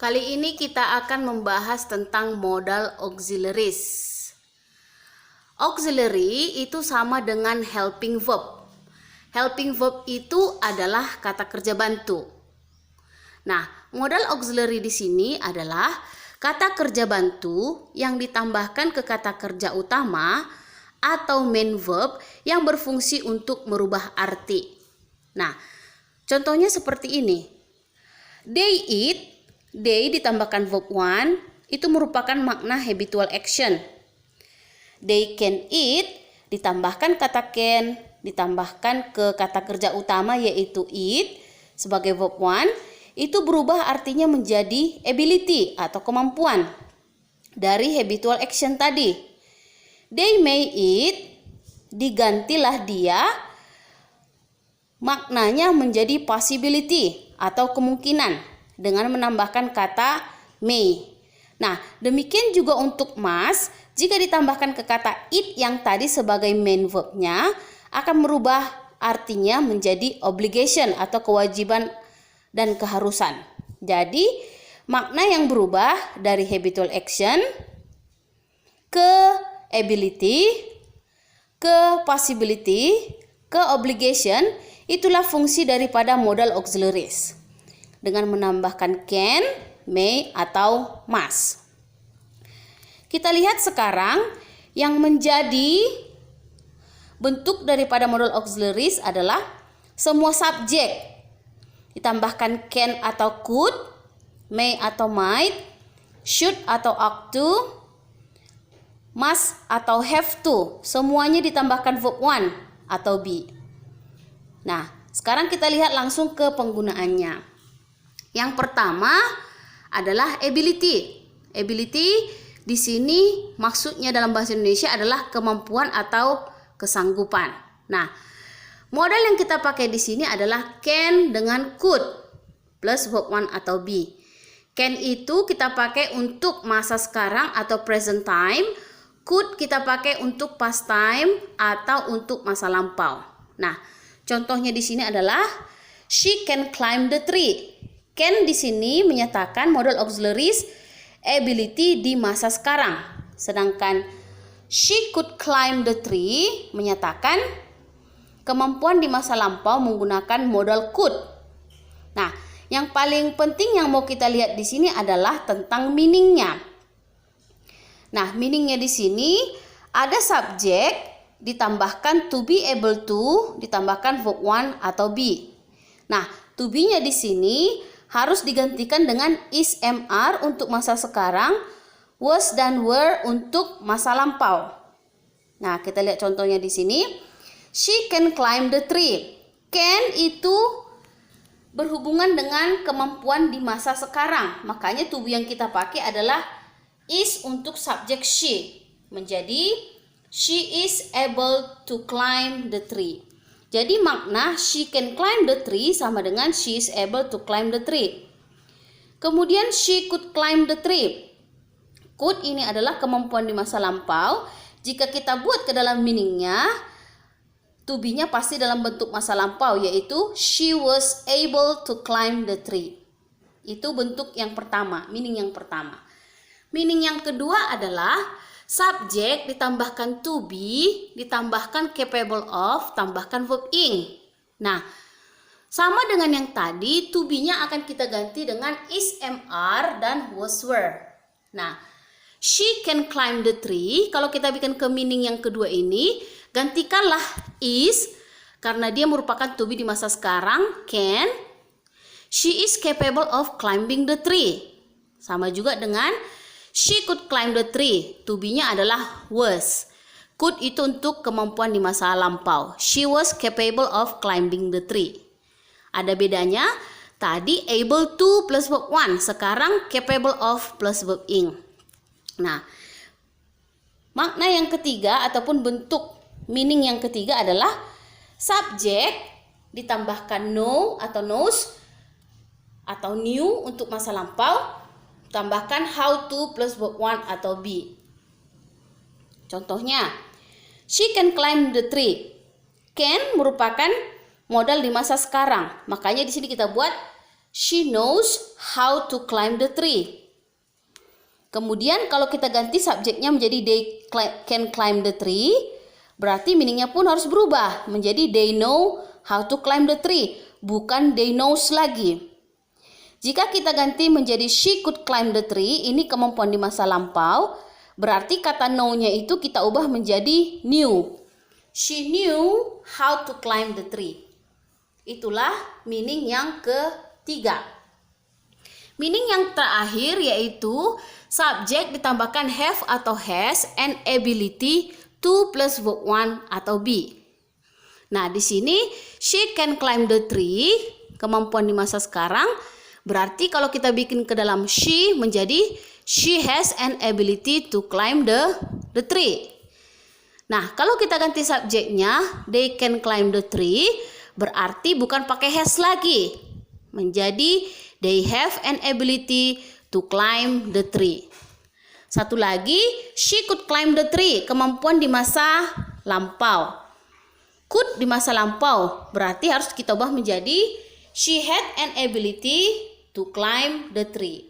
Kali ini kita akan membahas tentang modal auxiliaries. Auxiliary itu sama dengan helping verb. Helping verb itu adalah kata kerja bantu. Nah, modal auxiliary di sini adalah kata kerja bantu yang ditambahkan ke kata kerja utama atau main verb yang berfungsi untuk merubah arti. Nah, contohnya seperti ini. They eat, they ditambahkan verb one, itu merupakan makna habitual action. They can eat, ditambahkan kata can, ditambahkan ke kata kerja utama yaitu eat sebagai verb one, itu berubah artinya menjadi ability atau kemampuan dari habitual action tadi. They may eat, digantilah dia, maknanya menjadi possibility atau kemungkinan dengan menambahkan kata may. Nah, demikian juga untuk must, jika ditambahkan ke kata eat yang tadi sebagai main verbnya akan merubah artinya menjadi obligation atau kewajiban dan keharusan. Jadi, makna yang berubah dari habitual action ke ability, ke possibility, ke obligation, itulah fungsi daripada modal auxiliaries dengan menambahkan can, may, atau must. Kita lihat sekarang yang menjadi bentuk daripada modal auxiliaries adalah semua subjek ditambahkan can atau could, may atau might, should atau ought to, must atau have to, semuanya ditambahkan verb one atau be. Nah, sekarang kita lihat langsung ke penggunaannya. Yang pertama adalah ability. Ability di sini maksudnya dalam bahasa Indonesia adalah kemampuan atau kesanggupan. Nah, modal yang kita pakai di sini adalah can dengan could plus verb one atau be. Can itu kita pakai untuk masa sekarang atau present time. Could kita pakai untuk past time atau untuk masa lampau. Nah, contohnya di sini adalah she can climb the tree. Can di sini menyatakan modal auxiliaries ability di masa sekarang. Sedangkan she could climb the tree menyatakan kemampuan di masa lampau menggunakan modal could. Nah, yang paling penting yang mau kita lihat di sini adalah tentang meaningnya. Nah, meaningnya di sini ada subjek ditambahkan to be able to, ditambahkan verb one atau be. Nah, to be-nya di sini harus digantikan dengan is mr untuk masa sekarang, was dan were untuk masa lampau. Nah, kita lihat contohnya di sini. She can climb the tree. Can itu berhubungan dengan kemampuan di masa sekarang. Makanya to be yang kita pakai adalah is untuk subjek she. Menjadi she is able to climb the tree. Jadi makna she can climb the tree sama dengan she is able to climb the tree. Kemudian she could climb the tree. Could ini adalah kemampuan di masa lampau. Jika kita buat ke dalam meaningnya, to be-nya pasti dalam bentuk masa lampau, yaitu she was able to climb the tree. Itu bentuk yang pertama, meaning yang pertama. Meaning yang kedua adalah subjek ditambahkan to be, ditambahkan capable of, tambahkan verb ing. Nah, sama dengan yang tadi, to be-nya akan kita ganti dengan is mr dan was were. Nah, she can climb the tree. Kalau kita bikin ke meaning yang kedua ini, gantikanlah is karena dia merupakan to be di masa sekarang, can. She is capable of climbing the tree. Sama juga dengan she could climb the tree. To be-nya adalah was. Could itu untuk kemampuan di masa lampau. She was capable of climbing the tree. Ada bedanya. Tadi able to plus verb one. Sekarang capable of plus verb ing. Nah, makna yang ketiga ataupun bentuk meaning yang ketiga adalah subjek ditambahkan know atau knows atau knew untuk masa lampau. Tambahkan how to plus verb one atau be. Contohnya, she can climb the tree. Can merupakan modal di masa sekarang. Makanya di sini kita buat She knows how to climb the tree. Kemudian kalau kita ganti subjeknya menjadi they can climb the tree, berarti meaningnya pun harus berubah menjadi they know how to climb the tree, bukan they knows lagi. Jika kita ganti menjadi she could climb the tree, ini kemampuan di masa lampau, berarti kata know-nya itu kita ubah menjadi knew. She knew how to climb the tree. Itulah meaning yang ketiga. Meaning yang terakhir yaitu subjek ditambahkan have atau has and ability to plus verb one atau be. Nah, di sini she can climb the tree, kemampuan di masa sekarang, berarti kalau kita bikin ke dalam she menjadi she has an ability to climb the tree. Nah, kalau kita ganti subjeknya they can climb the tree, berarti bukan pakai has lagi, menjadi they have an ability to climb the tree. Satu lagi, she could climb the tree, kemampuan di masa lampau. Could di masa lampau, berarti harus kita ubah menjadi she had an ability to climb the tree.